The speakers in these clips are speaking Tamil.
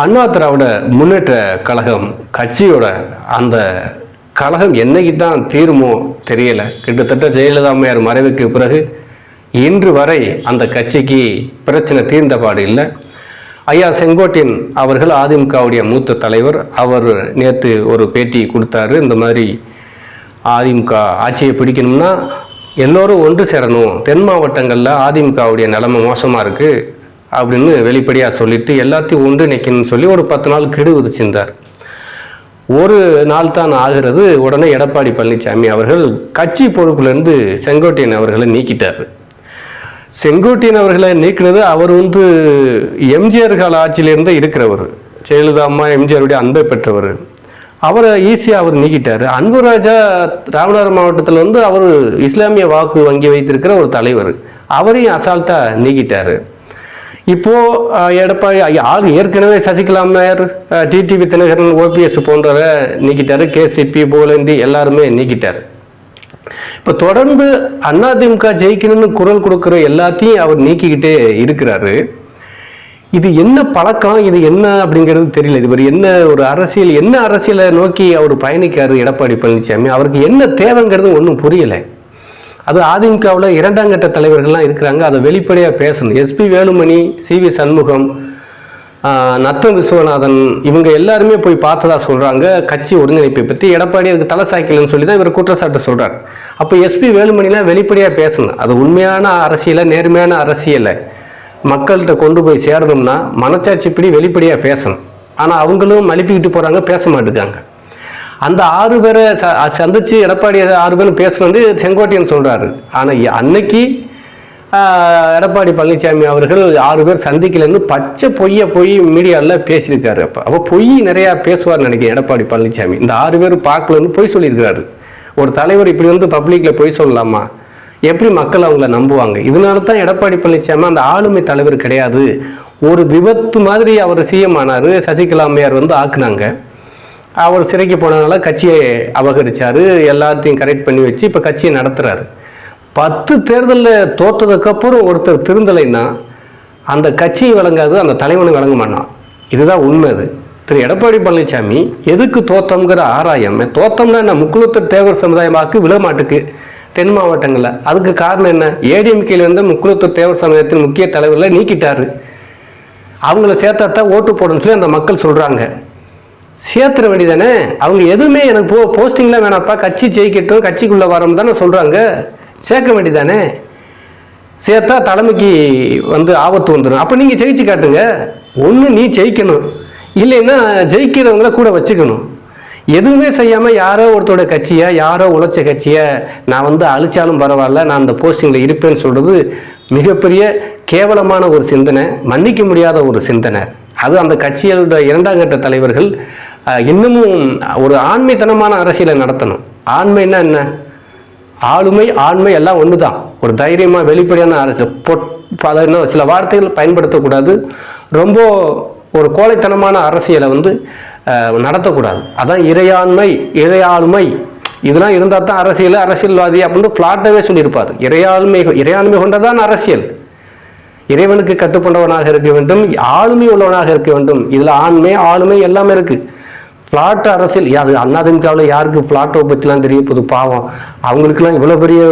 அண்ணா திராவிட முன்னேற்ற கழகம் கட்சியோட அந்த கழகம் என்னைக்கு தான் தீருமோ தெரியல. கிட்டத்தட்ட ஜெயலலிதா அம்மையார் மறைவுக்கு பிறகு இன்று வரை அந்த கட்சிக்கு பிரச்சனை தீர்ந்தபாடு இல்லை. ஐயா செங்கோட்டையன் அவர்கள் அதிமுகவுடைய மூத்த தலைவர். அவர் நேற்று ஒரு பேட்டி கொடுத்தாரு. இந்த மாதிரி அதிமுக ஆட்சியை பிடிக்கணும்னா எல்லோரும் ஒன்று சேரணும், தென் மாவட்டங்களில் அதிமுகவுடைய நிலைமை மோசமாக இருக்குது அப்படின்னு வெளிப்படையாக சொல்லிட்டு எல்லாத்தையும் ஒன்றிணைக்கணும்னு சொல்லி ஒரு 10 நாள் கெடு விதிச்சிருந்தார். ஒரு நாள் தான் ஆகிறது, உடனே எடப்பாடி பழனிசாமி அவர்கள் கட்சி பொறுப்புலேருந்து செங்கோட்டையன் அவர்களை நீக்கிட்டார். செங்கோட்டையன் அவர்களை நீக்கினது அவர் எம்ஜிஆர் கால ஆட்சியிலிருந்து இருக்கிறவர், ஜெயலலிதா அம்மா எம்ஜிஆருடைய அன்பை பெற்றவர். அவரை ஈஸியாக அவர் நீக்கிட்டார். அன்புராஜா ராமநாதபுரம் மாவட்டத்தில் அவர் இஸ்லாமிய வாக்கு வங்கி வைத்திருக்கிற ஒரு தலைவர், அவரையும் அசால்ட்டாக நீக்கிட்டார். இப்போ எடப்பாடி ஏற்கனவே சசிகலா அம்மையார், டிடிவி தினகரன், ஓபிஎஸ் போன்றவரை நீக்கிட்டாரு. கேசிபி போலந்தி எல்லாருமே நீக்கிட்டார். இப்போ தொடர்ந்து அதிமுக ஜெயிக்கணும்னு குரல் கொடுக்குற எல்லாத்தையும் அவர் நீக்கிக்கிட்டே இருக்கிறாரு. இது என்ன பழக்கம், இது என்ன அப்படிங்கிறது தெரியல. இது என்ன ஒரு அரசியல், என்ன அரசியலை நோக்கி அவர் பயணிக்காரு எடப்பாடி பழனிசாமி? அவருக்கு என்ன தேவைங்கிறது ஒன்றும் புரியலை. அது அதிமுகவில் 2ஆம் கட்ட தலைவர்கள்லாம் இருக்கிறாங்க, அதை வெளிப்படையாக பேசணும். எஸ்பி வேலுமணி, சிவி சண்முகம், நத்தம் விஸ்வநாதன் இவங்க எல்லாருமே போய் பார்த்ததா சொல்கிறாங்க. கட்சி ஒருங்கிணைப்பை பற்றி எடப்பாடி அதுக்கு தலை சாய்க்கலன்னு சொல்லி தான் இவர் குற்றச்சாட்டு சொல்கிறார். அப்போ எஸ்பி வேலுமணிலாம் வெளிப்படையாக பேசணும். அது உண்மையான அரசியலை, நேர்மையான அரசியலை மக்கள்கிட்ட கொண்டு போய் சேரணும்னா மனச்சாட்சிப்படி வெளிப்படையாக பேசணும். ஆனால் அவங்களும் மலிப்பிக்கிட்டு போகிறாங்க, பேச மாட்டேங்காங்க. அந்த 6 பேரை சந்திச்சு எடப்பாடி 6 பேரும் பேசணும் செங்கோட்டையன் சொல்றாரு. ஆனால் அன்னைக்கு எடப்பாடி பழனிசாமி அவர்கள் 6 பேர் சந்திக்கலன்னு பச்சை பொய்யை போய் மீடியாவில் பேசியிருக்காரு. அப்போ பொய் நிறையா பேசுவார்னு நினைக்கிறேன் எடப்பாடி பழனிசாமி. இந்த 6 பேர் பார்க்கலன்னு பொய் சொல்லியிருக்கிறாரு. ஒரு தலைவர் இப்படி பப்ளிக்கில் பொய் சொல்லலாமா? எப்படி மக்கள் அவங்கள நம்புவாங்க? இதனால தான் எடப்பாடி பழனிசாமி அந்த ஆளுமை தலைவர் கிடையாது. ஒரு விபத்து மாதிரி அவர் சிஎம் ஆனார். சசிகலா அம்மையார் ஆக்குனாங்க. அவர் சிறைக்கு போனதுனால கட்சியை அபகரிச்சாரு, எல்லாத்தையும் கரெக்ட் பண்ணி வச்சு இப்போ கட்சியை நடத்துறாரு. 10 தேர்தலில் தோற்றதுக்கப்புறம் ஒருத்தர் திருந்தலைன்னா அந்த கட்சியை வழங்காது, அந்த தலைவனை வழங்க மாட்டான். இதுதான் உண்மை. அது திரு எடப்பாடி பழனிசாமி எதுக்கு தோத்தம்ங்கிற ஆராயம். தோத்தம்னா என்ன? முக்குளத்தூர் தேவர் சமுதாயமாக்கு விளமாட்டுக்கு தென் மாவட்டங்களில். அதுக்கு காரணம் என்ன? ஏடிஎம்கேலேருந்து முக்குளத்தூர் தேவர் சமுதாயத்தின் முக்கிய தலைவர்களை நீக்கிட்டாரு. அவங்கள சேர்த்தாத்தான் ஓட்டு போடணும்னு சொல்லி அந்த மக்கள் சொல்கிறாங்க. சேர்த்துற வேண்டி தானே. அவங்க எதுவுமே எனக்கு போஸ்டிங்லாம் வேணாப்பா, கட்சி ஜெயிக்கட்டும், கட்சிக்குள்ளே வரோம் தானே சொல்கிறாங்க. சேர்க்க வேண்டி தானே. சேர்த்தா தலைமைக்கு ஆபத்து வந்துடும். அப்போ நீங்கள் ஜெயிச்சு காட்டுங்க. ஒன்று நீ ஜெயிக்கணும், இல்லைன்னா ஜெயிக்கிறவங்கள கூட வச்சுக்கணும். எதுவுமே செய்யாமல் யாரோ ஒருத்தரோட கட்சியை, யாரோ உழைச்ச கட்சியை நான் அழிச்சாலும் பரவாயில்ல, நான் அந்த போஸ்டிங்கில் இருப்பேன்னு சொல்கிறது மிகப்பெரிய கேவலமான ஒரு சிந்தனை, மன்னிக்க முடியாத ஒரு சிந்தனை. அது அந்த கட்சியோட 2ஆம் கட்ட தலைவர்கள் இன்னமும் ஒரு ஆண்மைத்தனமான அரசியலை நடத்தணும். ஆண்மைன்னா என்ன? ஆளுமை, ஆண்மை எல்லாம் ஒன்று தான். ஒரு தைரியமாக வெளிப்படையான அரசியல், சில வார்த்தைகள் பயன்படுத்தக்கூடாது. ரொம்ப ஒரு கோழைத்தனமான அரசியலை நடத்தக்கூடாது. அதான் இறையாண்மை, இறையாளுமை, இதெல்லாம் இருந்தால் தான் அரசியல்வாதி அப்படின்னு பிளாட்டாகவே சொல்லியிருப்பார். இறையாண்மை கொண்டதான் அரசியல். இறைவனுக்கு கட்டுப்பட்டவனாக இருக்க வேண்டும், ஆளுமை உள்ளவனாக இருக்க வேண்டும். இதில் ஆண்மை, ஆளுமை எல்லாமே இருக்கு. பிளாட் அரசியல், அது அதிமுகவில் யாருக்கு பிளாட்டை பற்றிலாம் தெரிய போது? பாவம், அவங்களுக்குலாம் இவ்வளோ பெரிய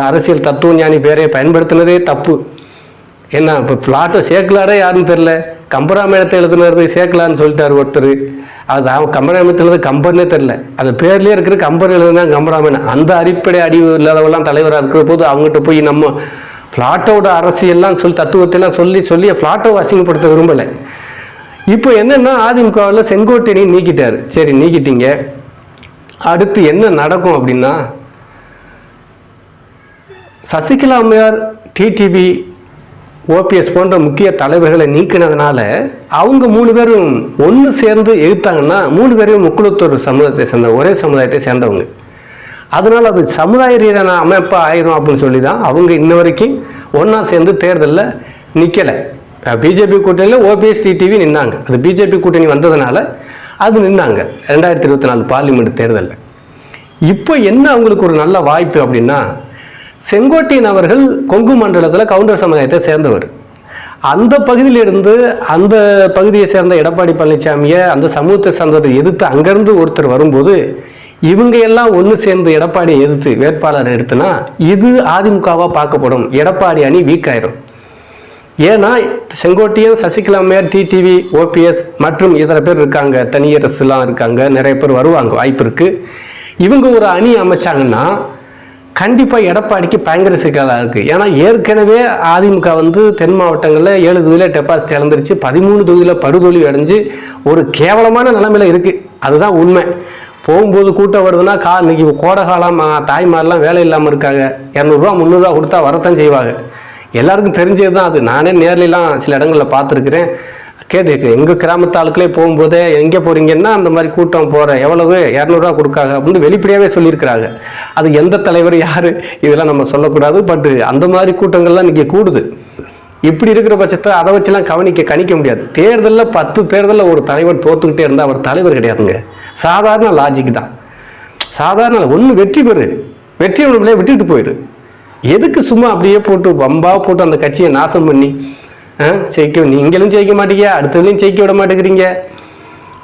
அரசியல் தத்துவ ஞானி பேரை பயன்படுத்தினதே தப்பு. என்ன இப்போ பிளாட்டை சேர்க்கலாடே யாருன்னு தெரில. கம்பராமாயணத்தை எழுதுனது சேர்க்கலான்னு சொல்லிட்டார் ஒருத்தர். அது கம்பராமாயணத்தில் எழுது கம்பர்னே தெரில, அது பேர்லேயே இருக்கிற கம்பர் எழுதுனா கம்பராமாயணம். அந்த அடிப்படை அடிவு இல்லாதவெல்லாம் தலைவராக இருக்கிற போது அவங்ககிட்ட போய் நம்ம பிளாட்டோட அரசியல்லாம் தத்துவத்தையெல்லாம் சொல்லி பிளாட்டை அசிங்கப்படுத்த விரும்பலை. இப்போ என்னன்னா அதிமுகவில் செங்கோட்டையனை நீக்கிட்டார். சரி, நீக்கிட்டீங்க, அடுத்து என்ன நடக்கும் அப்படின்னா, சசிகலா அம்மையார், டிடிவி, ஓபிஎஸ் போன்ற முக்கிய தலைவர்களை நீக்கினதுனால அவங்க 3 பேரும் ஒன்று சேர்ந்து எழுத்தாங்கன்னா 3 பேரையும் முக்குளத்தூர் சமுதாயத்தை சேர்ந்த, ஒரே சமுதாயத்தை சேர்ந்தவங்க. அதனால அது சமுதாய ரீதியான அமைப்பாக ஆயிரும் அப்படின்னு சொல்லி தான் அவங்க இன்ன வரைக்கும் ஒன்றா சேர்ந்து தேர்தலில் நிற்கலை. பிஜேபி கூட்டணியில் ஓபிஎஸ், டிடிவி நின்னாங்க. அது பிஜேபி கூட்டணி வந்ததுனால அது நின்னாங்க 2024 பார்லிமெண்ட் தேர்தலில். இப்போ என்ன அவங்களுக்கு ஒரு நல்ல வாய்ப்பு அப்படின்னா, செங்கோட்டையன் அவர்கள் கொங்கு மண்டலத்தில் கவுண்டர் சமுதாயத்தை சேர்ந்தவர். அந்த பகுதியிலிருந்து அந்த பகுதியை சேர்ந்த எடப்பாடி பழனிசாமியை அந்த சமூகத்தை சார்ந்ததை எதிர்த்து அங்கிருந்து ஒருத்தர் வரும்போது இவங்க எல்லாம் ஒன்று சேர்ந்து எடப்பாடியை எதிர்த்து வேட்பாளர் எடுத்துனா இது அதிமுகவா பார்க்கப்படும். எடப்பாடி அணி வீக் ஆயிரும். ஏன்னா செங்கோட்டையன், சசிகலா அம்மையார், டிடிவி, ஓபிஎஸ் மற்றும் இதர பேர் இருக்காங்க, தனியரசுலாம் இருக்காங்க, நிறைய பேர் வருவாங்க, வாய்ப்பு இருக்கு. இவங்க ஒரு அணி அமைச்சாங்கன்னா கண்டிப்பாக எடப்பாடிக்கு பயங்கர சிக்கலாக இருக்குது. ஏன்னா ஏற்கனவே அதிமுக வந்து தென் மாவட்டங்களில் 7 தொகுதியில் டெபாசிட் இழந்துருச்சு, 13 தொகுதியில் படுதோல்வி அடைஞ்சு ஒரு கேவலமான நிலைமையில் இருக்குது. அதுதான் உண்மை. போகும்போது கூட்டம் வருதுன்னா இன்னைக்கு கோடை காலம், தாய்மாரெலாம் வேலை இல்லாமல் இருக்காங்க, 200 ரூபா 300 ரூபா கொடுத்தா வரத்தான் செய்வாங்க. எல்லாருக்கும் தெரிஞ்சது தான் அது. நானே நேர்லாம் சில இடங்களில் பார்த்துருக்குறேன், கேட்டு எங்கள் கிராமத்து ஆளுக்களே போகும்போதே எங்கே போகிறீங்கன்னா அந்த மாதிரி கூட்டம் போகிறேன், எவ்வளவு 200 ரூபா கொடுக்காங்க அப்படின்னு வெளிப்படையாகவே சொல்லியிருக்கிறாங்க. அது எந்த தலைவர் யார் இதெல்லாம் நம்ம சொல்லக்கூடாது. பட் அந்த மாதிரி கூட்டங்கள்லாம் இன்றைக்கி கூடுது. இப்படி இருக்கிற பட்சத்தை அதை வச்சுலாம் கணிக்க முடியாது. தேர்தலில் 10 தேர்தலில் ஒரு தலைவர் தோத்துக்கிட்டே இருந்தால் அவர் தலைவர் கிடையாதுங்க. சாதாரண லாஜிக் தான். சாதாரண ஒன்று வெற்றி நம்மளே விட்டுட்டு போயிடு. எதுக்கு சும்மா அப்படியே போட்டு வம்பா போட்டு அந்த கட்சியை நாசம் பண்ணி நீங்களும் ஜெயிக்க மாட்டீங்க, அடுத்ததுலையும் ஜெயிக்க விட மாட்டேங்கிறீங்க,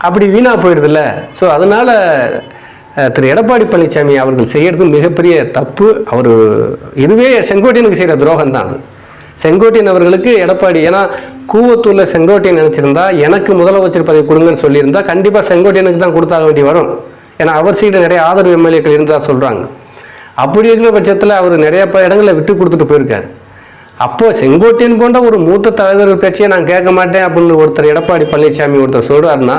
அப்படி வீணா போயிடுதுல்ல. ஸோ அதனால திரு எடப்பாடி பழனிசாமி அவர்கள் செய்யறது மிகப்பெரிய தப்பு. அவர் இதுவே செங்கோட்டையனுக்கு செய்கிற துரோகம் தான் அது. செங்கோட்டையன் அவர்களுக்கு எடப்பாடி, ஏன்னா கூவத்தூரில் செங்கோட்டையன் நினைச்சிருந்தா எனக்கு முதலமைச்சர் பதவி கொடுங்கன்னு சொல்லியிருந்தா கண்டிப்பாக செங்கோட்டையனுக்கு தான் கொடுத்தாக வேண்டி வரும். ஏன்னா அவர் சைடு நிறைய ஆதரவு எம்எல்ஏக்கள் இருந்தால் சொல்கிறாங்க. அப்படி இருக்கிற பட்சத்தில் அவர் நிறைய இடங்களில் விட்டு கொடுத்துட்டு போயிருக்காரு. அப்போ செங்கோட்டையன் போன்ற ஒரு மூத்த தலைவர் கட்சியை நான் கேட்க மாட்டேன் அப்படின்னு ஒருத்தர் எடப்பாடி பழனிசாமி ஒருத்தர் சொல்றாருன்னா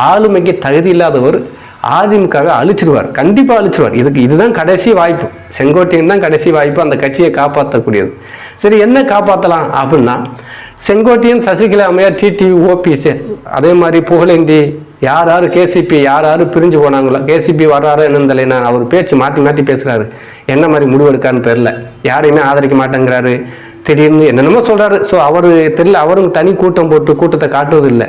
ஆளுமைக்கு தகுதி இல்லாதவர் அதிமுகவை அழிச்சிருவார், கண்டிப்பாக அழிச்சிருவார். இதுதான் கடைசி வாய்ப்பு. செங்கோட்டையன் தான் கடைசி வாய்ப்பு அந்த கட்சியை காப்பாற்றக்கூடியது. சரி, என்ன காப்பாற்றலாம் அப்படின்னா செங்கோட்டையன், சசிகலா அம்மையார், டிடிவி, ஓபிஎஸ், அதே மாதிரி புகழேந்தி, யார் கேசிபி யார் பிரிஞ்சு போனாங்களோ, கேசிபி வர்றாரோ என்னன்னு தெரியல, அவர் பேச்சு மாற்றி பேசுறாரு, என்ன மாதிரி முடிவெடுக்கான்னு தெரியல, யாரையுமே ஆதரிக்க மாட்டேங்கிறாரு, திடீர்னு என்னென்னமோ சொல்றாரு. ஸோ அவர் தெரியல, அவரும் தனி கூட்டம் போட்டு கூட்டத்தை காட்டுவது இல்லை.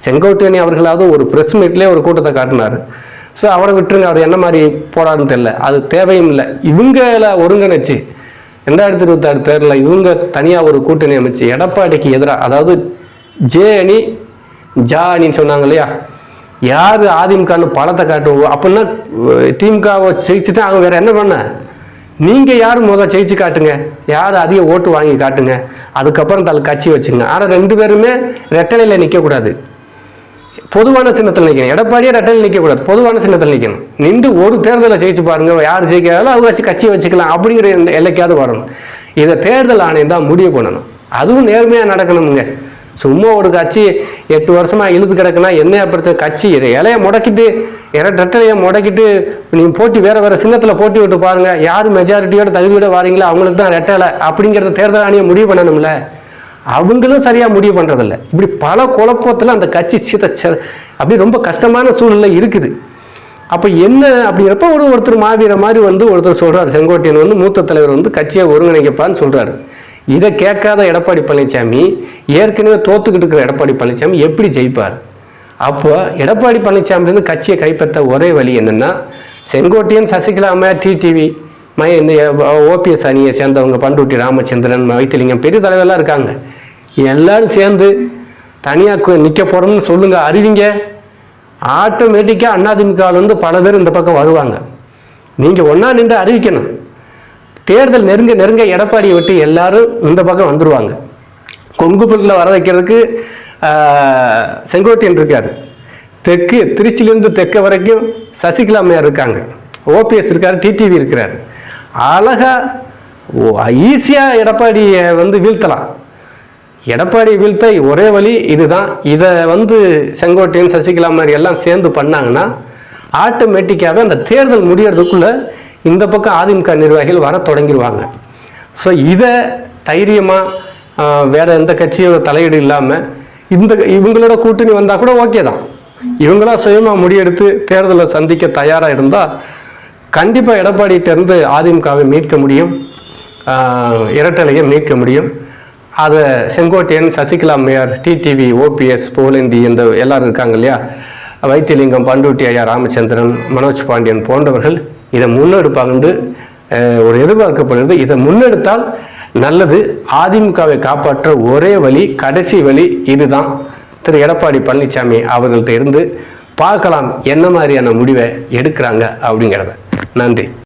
செங்கோட்டையன் அவர்களாவது ஒரு பிரஸ் மீட்லேயே ஒரு கூட்டத்தை காட்டினார். ஸோ அவரை விட்டுருங்க, அவர் என்ன மாதிரி போடாதுன்னு தெரியல, அது தேவையும் இல்லை. இவங்கள ஒருங்கிணைச்சு 2026 தேர்தலில் இவங்க தனியாக ஒரு கூட்டணி அமைச்சு எடப்பாடிக்கு எதிராக, அதாவது ஜே அணி ஜா அணின்னு சொன்னாங்க இல்லையா, யார் அதிமுகன்னு பலத்தை காட்டுவோம் அப்படின்னா திமுகவை ஜெயிச்சுட்டு அவங்க வேற என்ன பண்ண, நீங்க யார் முதல் ஜெயிச்சு காட்டுங்க, யார் அதிக ஓட்டு வாங்கி காட்டுங்க, அதுக்கப்புறம் தலை கட்சி வச்சுங்க. ஆனால் 2 பேருமே ரெட்டலையில் நிற்கக்கூடாது, பொதுவான சின்னத்தில் நிற்கணும். எடப்பாடியே ரெட்டலையில் நிற்கக்கூடாது, பொதுவான சின்னத்தில் நிற்கணும். நின்று ஒரு தேர்தலை ஜெயிச்சு பாருங்க, யார் ஜெயிக்கிறாலும் அவங்க வச்சு கட்சியை வச்சுக்கலாம் அப்படிங்கிற எல்லைக்காவது வரணும். இதை தேர்தல் ஆணையம் தான் முடிவு பண்ணணும். அதுவும் நேர்மையாக நடக்கணுங்க. சும்மா ஒரு கட்சி 8 வருஷமா இழுத்து கிடக்குன்னா என்ன பிரச்சனை, கட்சி இலைய முடக்கிட்டு ரெட்டலையை முடக்கிட்டு நீங்க போட்டி வேற சின்னத்தில் போட்டி விட்டு பாருங்க, யார் மெஜாரிட்டியோட தகுதியோட வாரீங்களோ அவங்களுக்கு தான் ரெட்டலை அப்படிங்கிறத தேர்தல் ஆணையம் முடிவு பண்ணணும்ல. அவங்களும் சரியா முடிவு பண்றதில்ல. இப்படி பல குழப்பத்தில் அந்த கட்சி அப்படி ரொம்ப கஷ்டமான சூழ்நிலை இருக்குது. அப்ப என்ன அப்படிங்கிறப்ப ஒருத்தர் மாவீர மாதிரி ஒருத்தர் சொல்றாரு, செங்கோட்டையன் மூத்த தலைவர் கட்சியை ஒருங்கிணைக்கப்பான்னு சொல்றாரு. இதை கேட்காத எடப்பாடி பழனிசாமி, ஏற்கனவே தோத்துக்கிட்டு இருக்கிற எடப்பாடி பழனிசாமி எப்படி ஜெயிப்பார்? அப்போ எடப்பாடி பழனிசாமி கட்சியை கைப்பற்ற ஒரே வழி என்னன்னா, செங்கோட்டையன், சசிகலா அம்மையார், டிடிவி, இந்த ஓபிஎஸ் அணியை சேர்ந்தவங்க, பண்ருட்டி ராமச்சந்திரன், வைத்திலிங்கம், பெரிய தலைவர்லாம் இருக்காங்க, எல்லாரும் சேர்ந்து தனியாக நிற்க போறோம்னு சொல்லுங்க, அறிவிங்க. ஆட்டோமேட்டிக்கா அதிமுக பல பேர் இந்த பக்கம் வருவாங்க. நீங்க ஒன்னா நின்று அறிவிக்கணும். தேர்தல் நெருங்க எடப்பாடியை விட்டு எல்லாரும் இந்த பக்கம் வந்துருவாங்க. கொங்குபுரத்தில் வர வைக்கிறதுக்கு செங்கோட்டையன் இருக்காரு, திருச்சியிலிருந்து தெற்க வரைக்கும் சசிகலா அம்மையார் இருக்காங்க, ஓபிஎஸ் இருக்காரு, டிடிவி இருக்கிறார். அழகா ஈஸியா எடப்பாடியை வீழ்த்தலாம். எடப்பாடியை வீழ்த்த ஒரே வழி இதுதான். இதை செங்கோட்டையன், சசிகலா மாதிரி எல்லாம் சேர்ந்து பண்ணாங்கன்னா ஆட்டோமேட்டிக்காவே அந்த தேர்தல் முடியறதுக்குள்ள இந்த பக்கம் அதிமுக நிர்வாகிகள் வர தொடங்கிடுவாங்க. ஸோ இதை தைரியமாக வேற எந்த கட்சியோட தலையீடு இல்லாமல் இவங்களோட கூட்டணி வந்தால் கூட ஓகே தான். இவங்களா சுயமாக முடிவெடுத்து தேர்தலை சந்திக்க தயாராக இருந்தால் கண்டிப்பாக எடப்பாடிகிட்டேருந்து அதிமுகவை மீட்க முடியும், இரட்டலையை மீட்க முடியும். அதை செங்கோட்டையன், சசிகலா அம்மையார், டிடிவி, ஓபிஎஸ், புகழேந்தி, இந்த எல்லாரும் இருக்காங்க இல்லையா, வைத்திலிங்கம், பண்ருட்டி ஐயா ராமச்சந்திரன், மனோஜ் பாண்டியன் போன்றவர்கள் இதை முன்னெடுப்பாங்க ஒரு எதிர்பார்க்கப்படுகிறது. இதை முன்னெடுத்தால் நல்லது. அதிமுகவை காப்பாற்ற ஒரே வழி, கடைசி வழி இதுதான். திரு எடப்பாடி பழனிசாமி அவர்கள்ட்ட இருந்து பார்க்கலாம் என்ன மாதிரியான முடிவை எடுக்கிறாங்க அப்படிங்கிறத. நன்றி.